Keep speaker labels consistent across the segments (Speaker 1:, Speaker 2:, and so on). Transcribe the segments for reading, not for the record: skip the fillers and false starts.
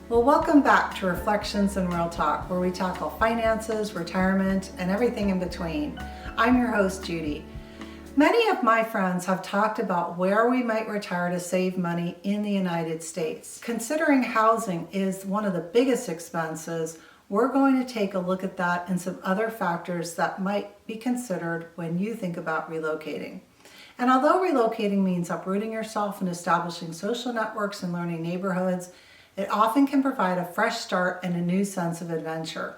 Speaker 1: Well, welcome back to Reflections and Real Talk, where we tackle finances, retirement, and everything in between. I'm your host, Judy. Many of my friends have talked about where we might retire to save money in the United States. Considering housing is one of the biggest expenses, we're going to take a look at that and some other factors that might be considered when you think about relocating. And although relocating means uprooting yourself and establishing social networks and learning neighborhoods, it often can provide a fresh start and a new sense of adventure.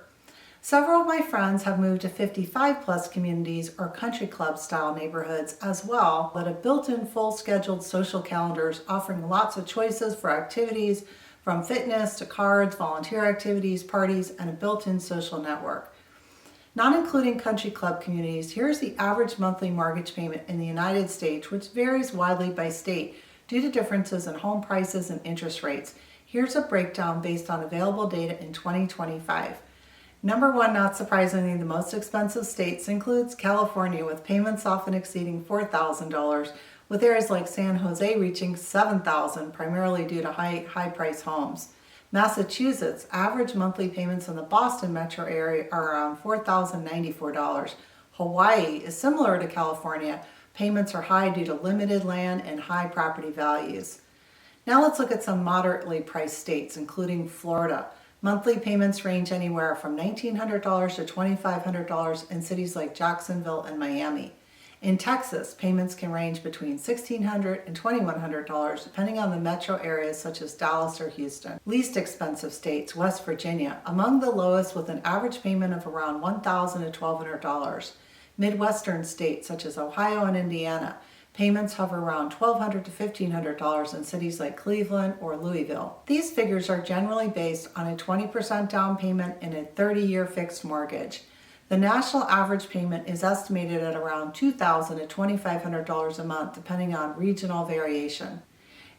Speaker 1: Several of my friends have moved to 55 plus communities or country club style neighborhoods as well that have built-in full scheduled social calendars offering lots of choices for activities from fitness to cards, volunteer activities, parties, and a built-in social network. Not including country club communities, here's the average monthly mortgage payment in the United States, which varies widely by state due to differences in home prices and interest rates. Here's a breakdown based on available data in 2025. Number one, not surprisingly, the most expensive states includes California, with payments often exceeding $4,000, with areas like San Jose reaching $7,000, primarily due to high price homes. Massachusetts, average monthly payments in the Boston metro area are around $4,094. Hawaii is similar to California. Payments are high due to limited land and high property values. Now let's look at some moderately priced states, including Florida. Monthly payments range anywhere from $1,900 to $2,500 in cities like Jacksonville and Miami. In Texas, payments can range between $1,600 and $2,100 depending on the metro areas such as Dallas or Houston. Least expensive states, West Virginia, among the lowest with an average payment of around $1,000 to $1,200. Midwestern states such as Ohio and Indiana, payments hover around $1,200 to $1,500 in cities like Cleveland or Louisville. These figures are generally based on a 20% down payment and a 30-year fixed mortgage. The national average payment is estimated at around $2,000 to $2,500 a month, depending on regional variation.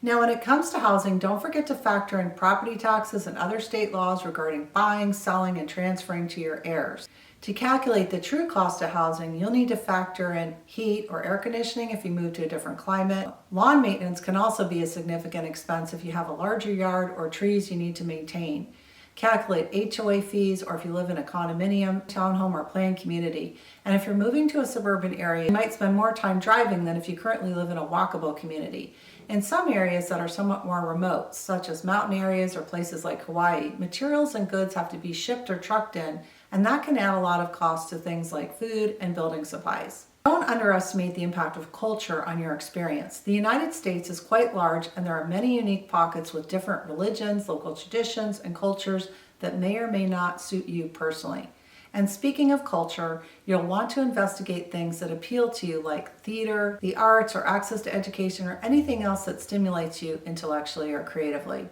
Speaker 1: Now, when it comes to housing, don't forget to factor in property taxes and other state laws regarding buying, selling, and transferring to your heirs. To calculate the true cost of housing, you'll need to factor in heat or air conditioning if you move to a different climate. Lawn maintenance can also be a significant expense if you have a larger yard or trees you need to maintain. Calculate HOA fees, or if you live in a condominium, townhome, or planned community. And if you're moving to a suburban area, you might spend more time driving than if you currently live in a walkable community. In some areas that are somewhat more remote, such as mountain areas or places like Hawaii, materials and goods have to be shipped or trucked in, and that can add a lot of cost to things like food and building supplies. Don't underestimate the impact of culture on your experience. The United States is quite large, and there are many unique pockets with different religions, local traditions, and cultures that may or may not suit you personally. And speaking of culture, you'll want to investigate things that appeal to you, like theater, the arts, or access to education, or anything else that stimulates you intellectually or creatively.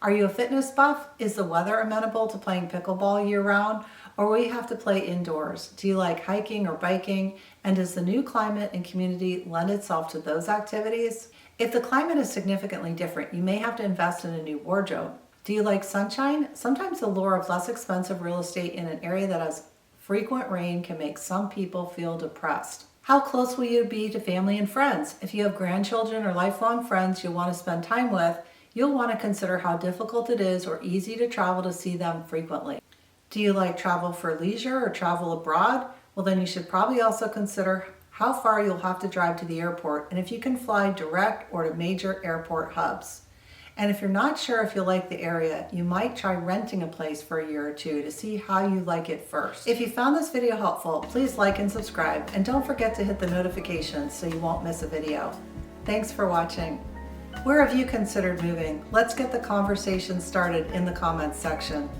Speaker 1: Are you a fitness buff? Is the weather amenable to playing pickleball year-round? Or will you have to play indoors? Do you like hiking or biking? And does the new climate and community lend itself to those activities? If the climate is significantly different, you may have to invest in a new wardrobe. Do you like sunshine? Sometimes the lure of less expensive real estate in an area that has frequent rain can make some people feel depressed. How close will you be to family and friends? If you have grandchildren or lifelong friends you'll want to spend time with, you'll want to consider how difficult it is or easy to travel to see them frequently. Do you like travel for leisure or travel abroad? Well, then you should probably also consider how far you'll have to drive to the airport and if you can fly direct or to major airport hubs. And if you're not sure if you like the area, you might try renting a place for a year or two to see how you like it first. If you found this video helpful, please like and subscribe, and don't forget to hit the notifications so you won't miss a video. Thanks for watching. Where have you considered moving? Let's get the conversation started in the comments section.